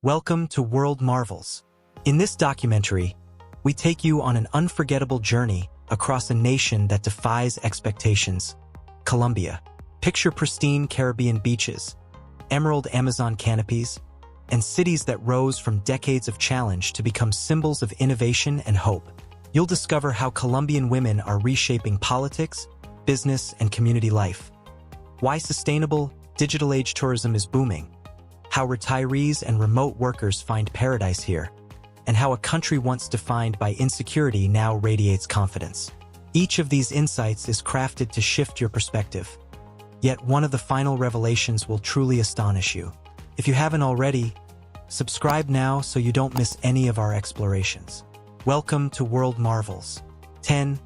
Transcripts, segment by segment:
Welcome to World Marvels. In this documentary, we take you on an unforgettable journey across a nation that defies expectations, Colombia. Picture pristine Caribbean beaches, emerald Amazon canopies, and cities that rose from decades of challenge to become symbols of innovation and hope. You'll discover how Colombian women are reshaping politics, business, and community life. Why sustainable, digital-age tourism is booming. How retirees and remote workers find paradise here, and how a country once defined by insecurity now radiates confidence. Each of these insights is crafted to shift your perspective. Yet one of the final revelations will truly astonish you. If you haven't already, subscribe now so you don't miss any of our explorations. Welcome to World Marvels. 10.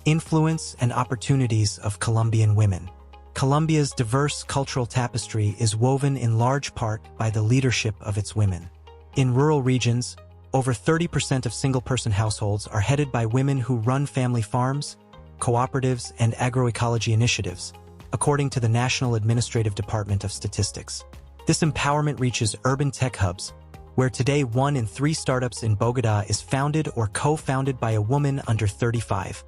Influence and opportunities of Colombian women. Colombia's diverse cultural tapestry is woven in large part by the leadership of its women. In rural regions, over 30% of single-person households are headed by women who run family farms, cooperatives, and agroecology initiatives, according to the National Administrative Department of Statistics. This empowerment reaches urban tech hubs, where today 1 in 3 startups in Bogotá is founded or co-founded by a woman under 35.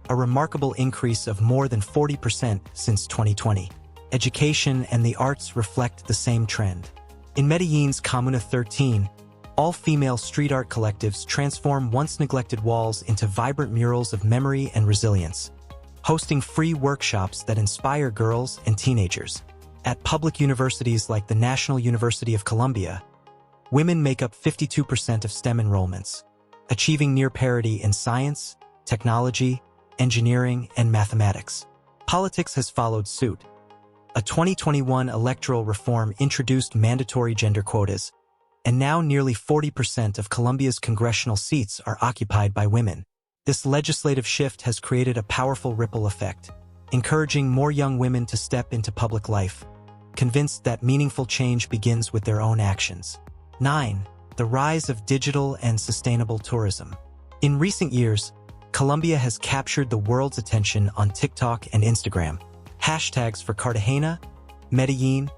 A remarkable increase of more than 40% since 2020. Education and the arts reflect the same trend. In Medellin's Comuna 13, all-female street art collectives transform once-neglected walls into vibrant murals of memory and resilience, hosting free workshops that inspire girls and teenagers. At public universities like the National University of Colombia, women make up 52% of STEM enrollments, achieving near parity in science, technology, engineering, and mathematics. Politics has followed suit. A 2021 electoral reform introduced mandatory gender quotas, and now nearly 40% of Colombia's congressional seats are occupied by women. This legislative shift has created a powerful ripple effect, encouraging more young women to step into public life, convinced that meaningful change begins with their own actions. 9. The rise of digital and sustainable tourism. In recent years, Colombia has captured the world's attention on TikTok and Instagram. Hashtags for Cartagena, Medellin,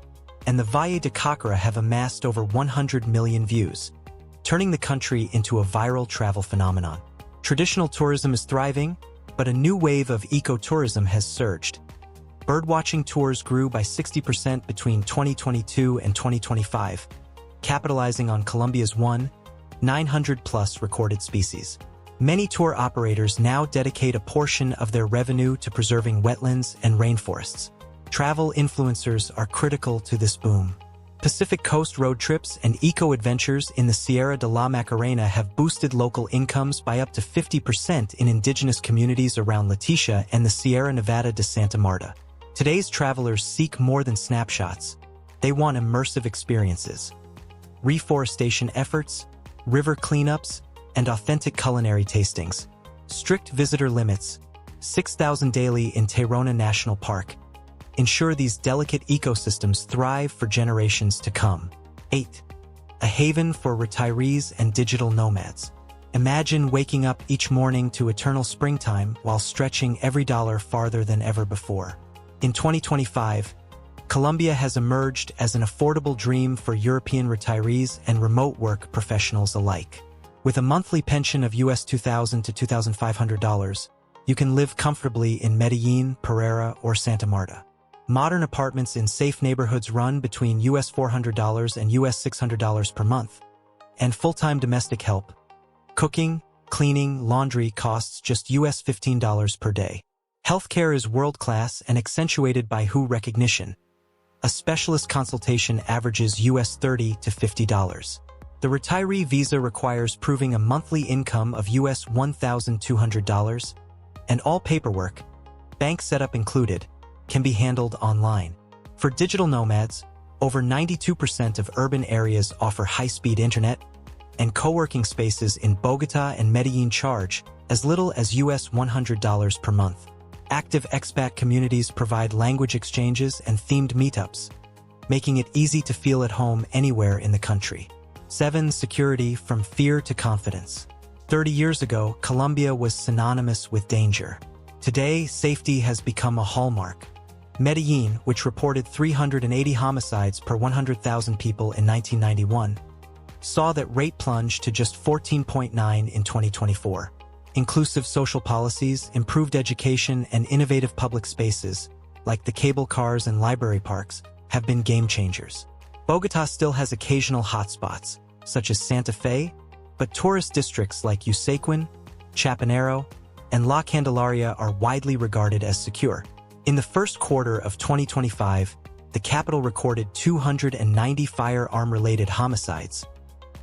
and the Valle de Cocora have amassed over 100 million views, turning the country into a viral travel phenomenon. Traditional tourism is thriving, but a new wave of eco-tourism has surged. Birdwatching tours grew by 60% between 2022 and 2025, capitalizing on Colombia's 900+ recorded species. Many tour operators now dedicate a portion of their revenue to preserving wetlands and rainforests. Travel influencers are critical to this boom. Pacific Coast road trips and eco-adventures in the Sierra de la Macarena have boosted local incomes by up to 50% in indigenous communities around Leticia and the Sierra Nevada de Santa Marta. Today's travelers seek more than snapshots. They want immersive experiences. Reforestation efforts, river cleanups, and authentic culinary tastings. Strict visitor limits, 6,000 daily in Tayrona National Park, ensure these delicate ecosystems thrive for generations to come. 8. A haven for retirees and digital nomads. Imagine waking up each morning to eternal springtime while stretching every dollar farther than ever before. In 2025, Colombia has emerged as an affordable dream for European retirees and remote work professionals alike. With a monthly pension of US $2,000 to $2,500, you can live comfortably in Medellin, Pereira, or Santa Marta. Modern apartments in safe neighborhoods run between US $400 and US $600 per month. And full-time domestic help, cooking, cleaning, laundry costs just US $15 per day. Healthcare is world-class and accentuated by WHO recognition. A specialist consultation averages US $30 to $50. The retiree visa requires proving a monthly income of US $1,200, and all paperwork, bank setup included, can be handled online. For digital nomads, over 92% of urban areas offer high-speed internet, and co-working spaces in Bogotá and Medellin charge as little as US $100 per month. Active expat communities provide language exchanges and themed meetups, making it easy to feel at home anywhere in the country. 7. Security from fear to confidence. 30 years ago, Colombia was synonymous with danger. Today, safety has become a hallmark. Medellin, which reported 380 homicides per 100,000 people in 1991, saw that rate plunge to just 14.9 in 2024. Inclusive social policies, improved education, and innovative public spaces, like the cable cars and library parks, have been game changers. Bogotá still has occasional hotspots, such as Santa Fe, but tourist districts like Usaquén, Chapinero, and La Candelaria are widely regarded as secure. In the first quarter of 2025, the capital recorded 290 firearm-related homicides,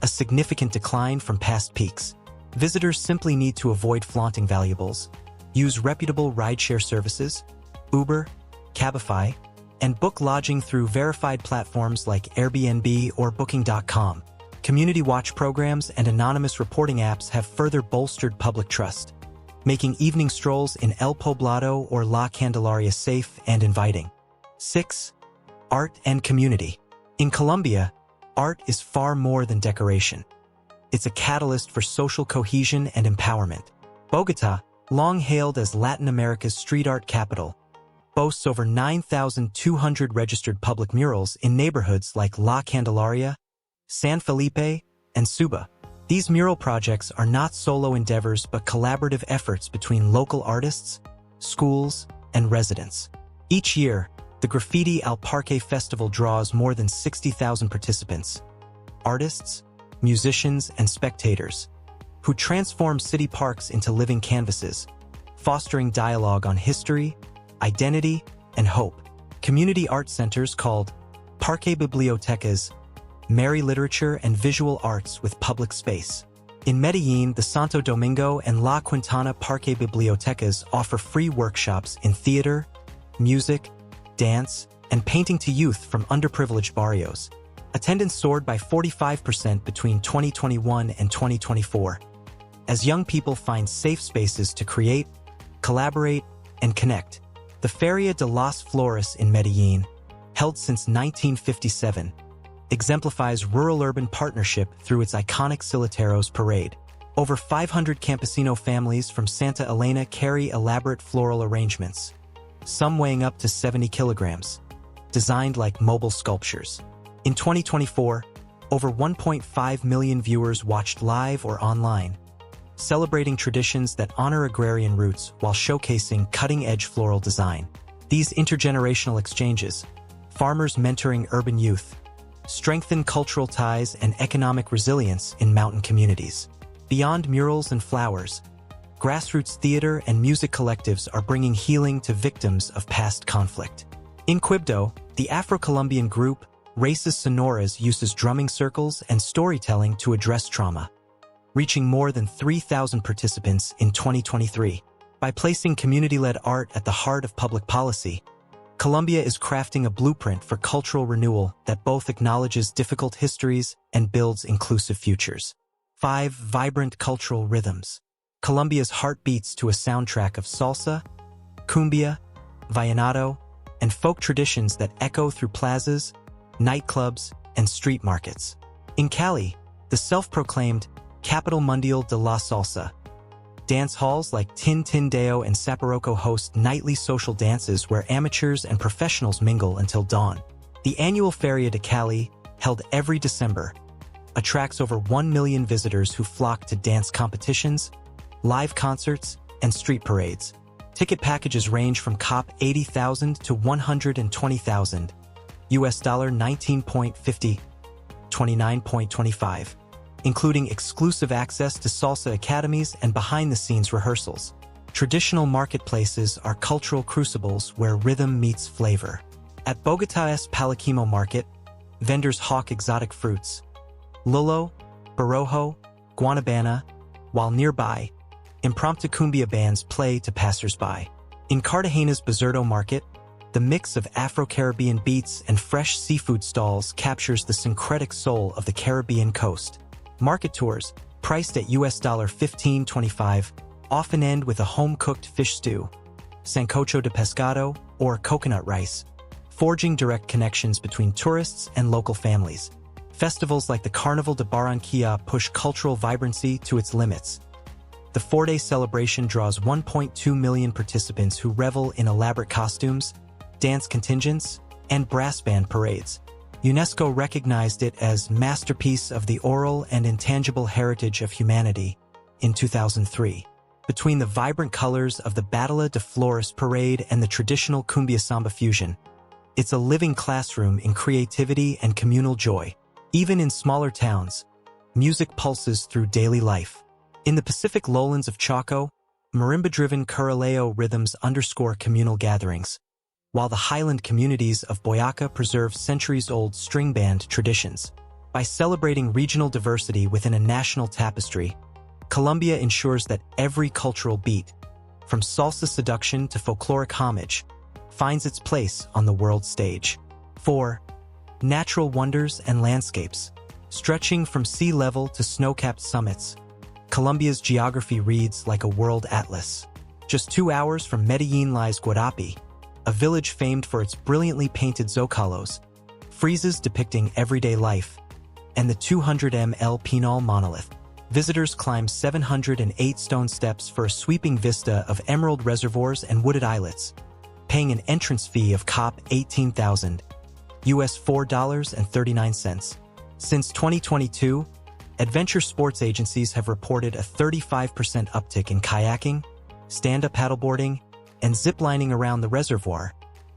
a significant decline from past peaks. Visitors simply need to avoid flaunting valuables, use reputable rideshare services, Uber, Cabify, and book lodging through verified platforms like Airbnb or Booking.com. Community watch programs and anonymous reporting apps have further bolstered public trust, making evening strolls in El Poblado or La Candelaria safe and inviting. 6. Art and community. In Colombia, art is far more than decoration. It's a catalyst for social cohesion and empowerment. Bogotá, long hailed as Latin America's street art capital, boasts over 9,200 registered public murals in neighborhoods like La Candelaria, San Felipe, and Suba. These mural projects are not solo endeavors but collaborative efforts between local artists, schools, and residents. Each year, the Graffiti al Parque Festival draws more than 60,000 participants, artists, musicians, and spectators, who transform city parks into living canvases, fostering dialogue on history, identity, and hope. Community art centers called Parque Bibliotecas marry literature and visual arts with public space. In Medellin, the Santo Domingo and La Quintana Parque Bibliotecas offer free workshops in theater, music, dance, and painting to youth from underprivileged barrios. Attendance soared by 45% between 2021 and 2024, as young people find safe spaces to create, collaborate, and connect. The Feria de las Flores in Medellin, held since 1957, exemplifies rural-urban partnership through its iconic Siliteros parade. Over 500 campesino families from Santa Elena carry elaborate floral arrangements, some weighing up to 70 kilograms, designed like mobile sculptures. In 2024, over 1.5 million viewers watched live or online, celebrating traditions that honor agrarian roots while showcasing cutting-edge floral design. These intergenerational exchanges, farmers mentoring urban youth, strengthen cultural ties and economic resilience in mountain communities. Beyond murals and flowers, grassroots theater and music collectives are bringing healing to victims of past conflict. In Quibdó, the Afro-Colombian group Raíces Sonoras uses drumming circles and storytelling to address trauma, reaching more than 3,000 participants in 2023. By placing community-led art at the heart of public policy, Colombia is crafting a blueprint for cultural renewal that both acknowledges difficult histories and builds inclusive futures. 5. Vibrant cultural rhythms. Colombia's heart beats to a soundtrack of salsa, cumbia, vallenato, and folk traditions that echo through plazas, nightclubs, and street markets. In Cali, the self-proclaimed Capital Mundial de la Salsa, dance halls like Tintindeo and Saparoko host nightly social dances where amateurs and professionals mingle until dawn. The annual Feria de Cali, held every December, attracts over 1 million visitors who flock to dance competitions, live concerts, and street parades. Ticket packages range from COP 80,000 to 120,000, US dollar 19.50, 29.25. Including exclusive access to salsa academies and behind-the-scenes rehearsals. Traditional marketplaces are cultural crucibles where rhythm meets flavor. At Bogotá's Palaquimo Market, vendors hawk exotic fruits, lulo, borojo, guanabana, while nearby, impromptu cumbia bands play to passers-by. In Cartagena's Bizerto Market, the mix of Afro-Caribbean beats and fresh seafood stalls captures the syncretic soul of the Caribbean coast. Market tours, priced at US $15.25, often end with a home-cooked fish stew, sancocho de pescado, or coconut rice, forging direct connections between tourists and local families. Festivals like the Carnival de Barranquilla push cultural vibrancy to its limits. The 4-day celebration draws 1.2 million participants who revel in elaborate costumes, dance contingents, and brass band parades. UNESCO recognized it as Masterpiece of the Oral and Intangible Heritage of Humanity in 2003. Between the vibrant colors of the Batalla de Flores parade and the traditional cumbia samba fusion, it's a living classroom in creativity and communal joy. Even in smaller towns, music pulses through daily life. In the Pacific lowlands of Chaco, marimba-driven curaleo rhythms underscore communal gatherings, while the highland communities of Boyaca preserve centuries-old string band traditions. By celebrating regional diversity within a national tapestry, Colombia ensures that every cultural beat, from salsa seduction to folkloric homage, finds its place on the world stage. 4. Natural wonders and landscapes. Stretching from sea level to snow-capped summits, Colombia's geography reads like a world atlas. Just 2 hours from Medellin lies Guarapi, a village famed for its brilliantly painted zocalos, friezes depicting everyday life, and the 200m El Pinal monolith. Visitors climb 708 stone steps for a sweeping vista of emerald reservoirs and wooded islets, paying an entrance fee of COP 18,000, US $4.39. Since 2022, adventure sports agencies have reported a 35% uptick in kayaking, stand-up paddleboarding, and ziplining around the reservoir,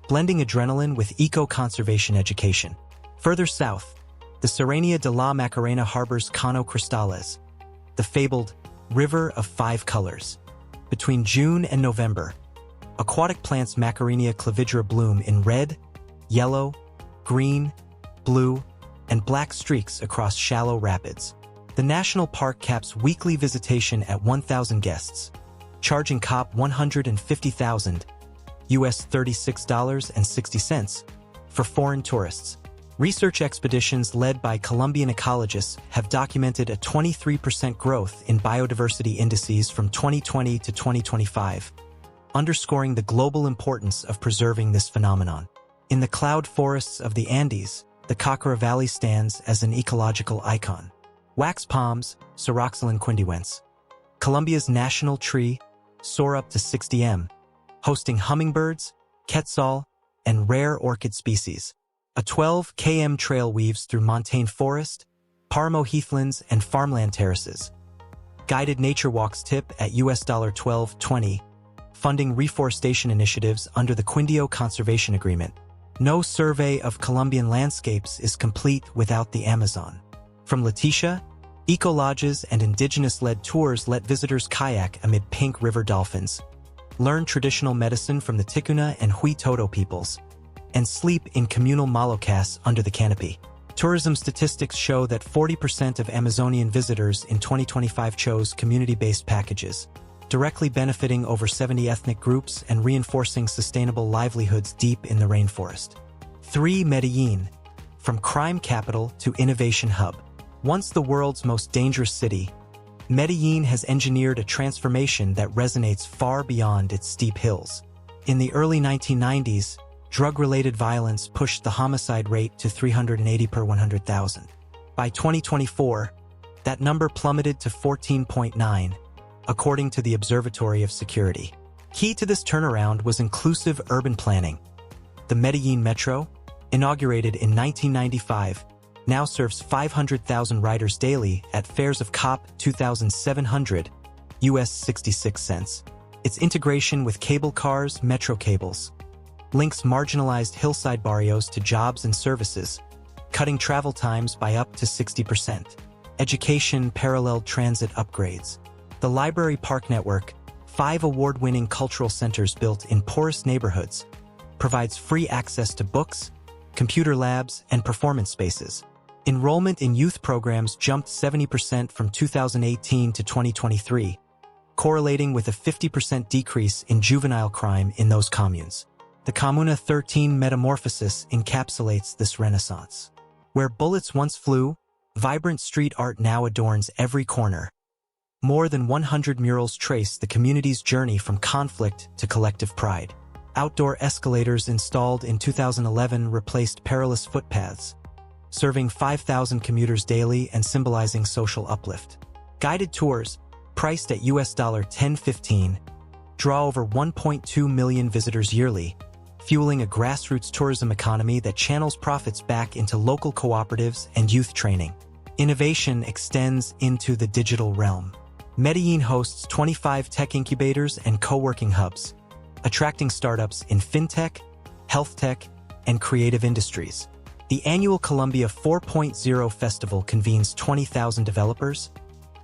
blending adrenaline with eco-conservation education. Further south, the Serranía de la Macarena harbors Cano Cristales, the fabled River of Five Colors. Between June and November, aquatic plants Macarenia clavidra bloom in red, yellow, green, blue, and black streaks across shallow rapids. The national park caps weekly visitation at 1,000 guests, charging COP 150,000, US $36.60, for foreign tourists. Research expeditions led by Colombian ecologists have documented a 23% growth in biodiversity indices from 2020 to 2025, underscoring the global importance of preserving this phenomenon. In the cloud forests of the Andes, the Caucara Valley stands as an ecological icon. Wax palms, Ceroxylon quindiwense, Colombia's national tree, soar up to 60 m, hosting hummingbirds, quetzal, and rare orchid species. A 12 km trail weaves through montane forest, paramo heathlands, and farmland terraces. Guided nature walks tip at US $12.20, funding reforestation initiatives under the Quindio Conservation Agreement. No survey of Colombian landscapes is complete without the Amazon. From Leticia, eco-lodges and indigenous-led tours let visitors kayak amid pink river dolphins, learn traditional medicine from the Ticuna and Huitoto peoples, and sleep in communal malocas under the canopy. Tourism statistics show that 40% of Amazonian visitors in 2025 chose community-based packages, directly benefiting over 70 ethnic groups and reinforcing sustainable livelihoods deep in the rainforest. 3. Medellin, from crime capital to innovation hub. Once the world's most dangerous city, Medellin has engineered a transformation that resonates far beyond its steep hills. In the early 1990s, drug-related violence pushed the homicide rate to 380 per 100,000. By 2024, that number plummeted to 14.9, according to the Observatory of Security. Key to this turnaround was inclusive urban planning. The Medellin Metro, inaugurated in 1995, now serves 500,000 riders daily at fares of COP 2,700, US 66 cents. Its integration with cable cars, metro cables, links marginalized hillside barrios to jobs and services, cutting travel times by up to 60%. Education paralleled transit upgrades. The Library Park Network, 5 award-winning cultural centers built in poorest neighborhoods, provides free access to books, computer labs, and performance spaces. Enrollment in youth programs jumped 70% from 2018 to 2023, correlating with a 50% decrease in juvenile crime in those communes. The Comuna 13 metamorphosis encapsulates this renaissance. Where bullets once flew, vibrant street art now adorns every corner. More than 100 murals trace the community's journey from conflict to collective pride. Outdoor escalators installed in 2011 replaced perilous footpaths, serving 5,000 commuters daily and symbolizing social uplift. Guided tours, priced at US $10.15, draw over 1.2 million visitors yearly, fueling a grassroots tourism economy that channels profits back into local cooperatives and youth training. Innovation extends into the digital realm. Medellin hosts 25 tech incubators and co-working hubs, attracting startups in fintech, health tech, and creative industries. The annual Colombia 4.0 festival convenes 20,000 developers,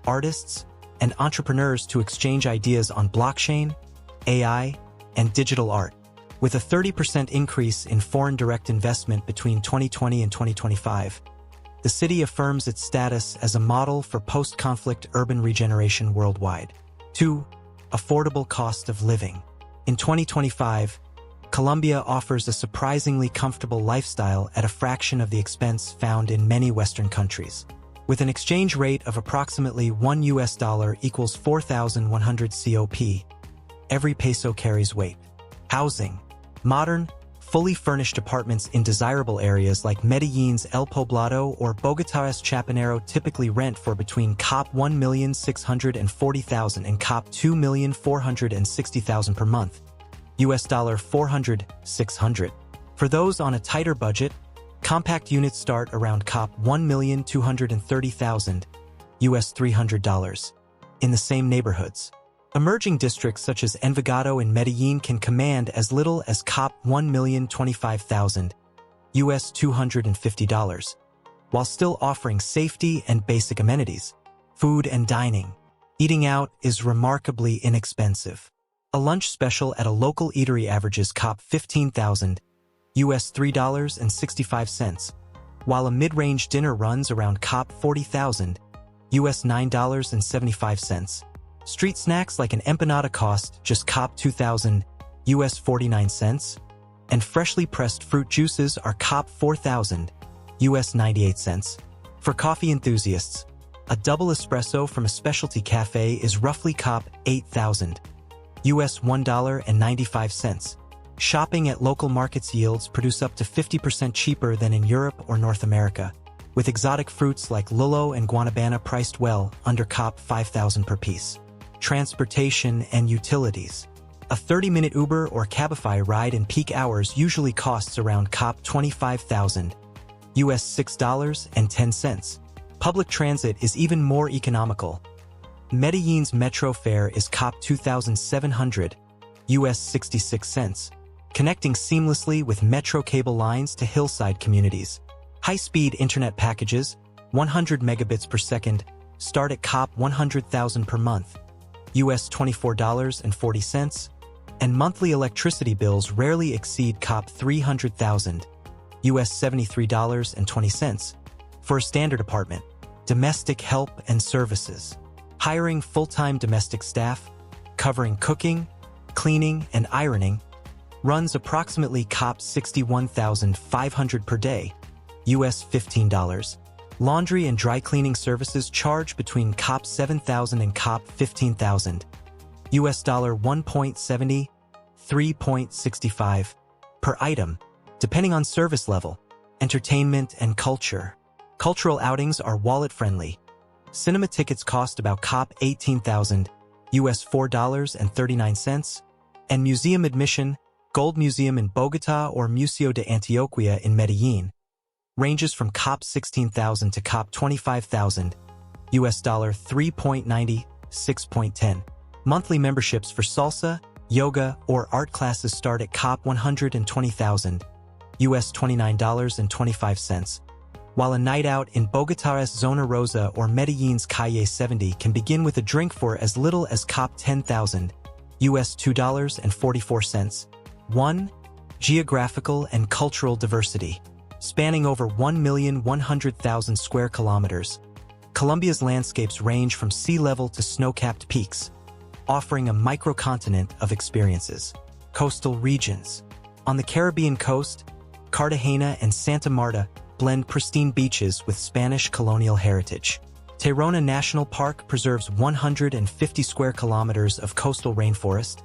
artists, and entrepreneurs to exchange ideas on blockchain, AI, and digital art. With a 30% increase in foreign direct investment between 2020 and 2025, the city affirms its status as a model for post-conflict urban regeneration worldwide. 2. Affordable cost of living. In 2025, Colombia offers a surprisingly comfortable lifestyle at a fraction of the expense found in many Western countries. With an exchange rate of approximately $1 equals 4,100 COP, every peso carries weight. Housing. Modern, fully furnished apartments in desirable areas like Medellin's El Poblado or Bogotá's Chapinero typically rent for between COP 1,640,000 and COP 2,460,000 per month, US $400,600. For those on a tighter budget, compact units start around COP 1,230,000, US $300, in the same neighborhoods. Emerging districts such as Envigado and Medellin can command as little as COP 1,025,000, US $250, while still offering safety and basic amenities. Food and dining. Eating out is remarkably inexpensive. A lunch special at a local eatery averages COP 15,000, US $3.65, while a mid-range dinner runs around COP 40,000, US $9.75. Street snacks like an empanada cost just COP 2,000, US 49 cents, and freshly pressed fruit juices are COP 4,000, US 98 cents. For coffee enthusiasts, a double espresso from a specialty cafe is roughly COP 8,000, US $1.95. Shopping at local markets yields produce up to 50% cheaper than in Europe or North America, with exotic fruits like lulo and guanabana priced well under COP 5,000 per piece. Transportation and utilities. A 30-minute Uber or Cabify ride in peak hours usually costs around COP 25,000, US $6.10. Public transit is even more economical. Medellin's metro fare is COP 2,700, US 66 cents, connecting seamlessly with metro cable lines to hillside communities. High-speed internet packages, 100 megabits per second, start at COP 100,000 per month, US $24.40, and monthly electricity bills rarely exceed COP 300,000, US $73.20, for a standard apartment. Domestic help and services. Hiring full-time domestic staff, covering cooking, cleaning, and ironing, runs approximately COP 61,500 per day, US $15. Laundry and dry cleaning services charge between COP 7,000 and COP 15,000, US $1.70, $3.65 per item, depending on service level. Entertainment and culture. Cultural outings are wallet-friendly. Cinema tickets cost about COP 18,000, US $4.39, and museum admission, Gold Museum in Bogotá or Museo de Antioquia in Medellin, ranges from COP 16,000 to COP 25,000, US $3.90, $6.10. Monthly memberships for salsa, yoga, or art classes start at COP 120,000, US $29.25, while a night out in Bogotá's Zona Rosa or Medellin's Calle 70 can begin with a drink for as little as COP 10,000, US $2.44. 1. Geographical and cultural diversity. Spanning over 1,100,000 square kilometers, Colombia's landscapes range from sea level to snow-capped peaks, offering a microcontinent of experiences. Coastal regions. On the Caribbean coast, Cartagena and Santa Marta blend pristine beaches with Spanish colonial heritage. Tayrona National Park preserves 150 square kilometers of coastal rainforest,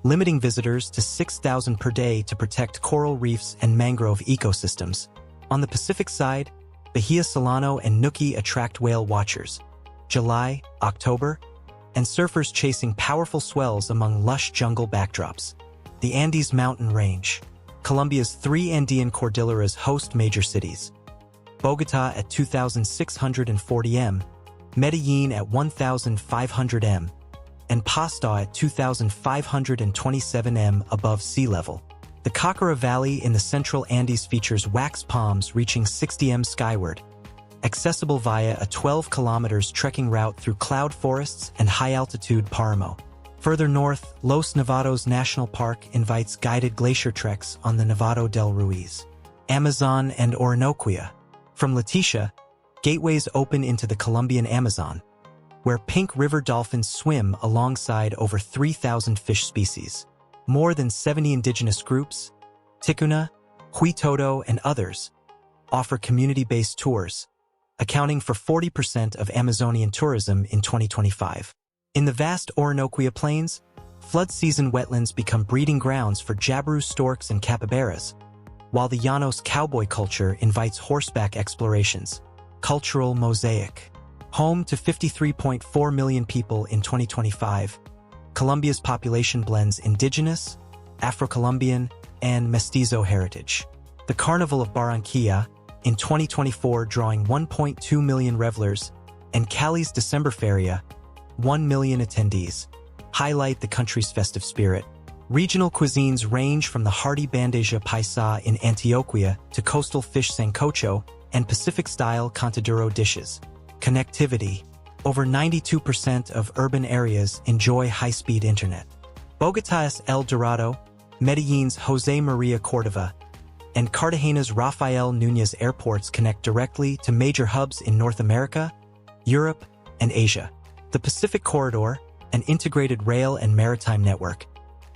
limiting visitors to 6,000 per day to protect coral reefs and mangrove ecosystems. On the Pacific side, Bahia Solano and Nuki attract whale watchers, July, October, and surfers chasing powerful swells among lush jungle backdrops. The Andes Mountain Range. Colombia's three Andean cordilleras host major cities: Bogotá at 2,640 m, Medellín at 1,500 m, and Pasto at 2,527 m above sea level. The Caucara Valley in the central Andes features wax palms reaching 60 m skyward, accessible via a 12 kilometers trekking route through cloud forests and high-altitude Páramo. Further north, Los Nevados National Park invites guided glacier treks on the Nevado del Ruiz. Amazon and Orinoquia. From Leticia, gateways open into the Colombian Amazon, where pink river dolphins swim alongside over 3,000 fish species. More than 70 indigenous groups, Ticuna, Huitoto, and others, offer community-based tours, accounting for 40% of Amazonian tourism in 2025. In the vast Orinoquia Plains, flood-season wetlands become breeding grounds for jabiru storks and capybaras, while the Llanos cowboy culture invites horseback explorations. Cultural mosaic. Home to 53.4 million people in 2025, Colombia's population blends indigenous, Afro-Colombian, and mestizo heritage. The Carnival of Barranquilla, in 2024 drawing 1.2 million revelers, and Cali's December Feria, 1 million attendees, highlight the country's festive spirit. Regional cuisines range from the hearty bandeja paisa in Antioquia to coastal fish sancocho and Pacific-style contaduro dishes. Connectivity. Over 92% of urban areas enjoy high-speed internet. Bogotá's El Dorado, Medellín's José María Córdoba, and Cartagena's Rafael Núñez airports connect directly to major hubs in North America, Europe, and Asia. The Pacific Corridor, an integrated rail and maritime network,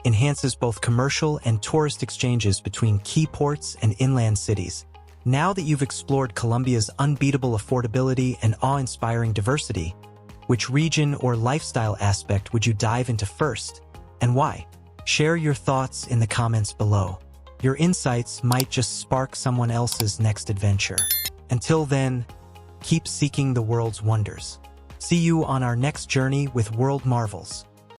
enhances both commercial and tourist exchanges between key ports and inland cities. Now that you've explored Colombia's unbeatable affordability and awe-inspiring diversity, which region or lifestyle aspect would you dive into first, and why? Share your thoughts in the comments below. Your insights might just spark someone else's next adventure. Until then, keep seeking the world's wonders. See you on our next journey with World Marvels.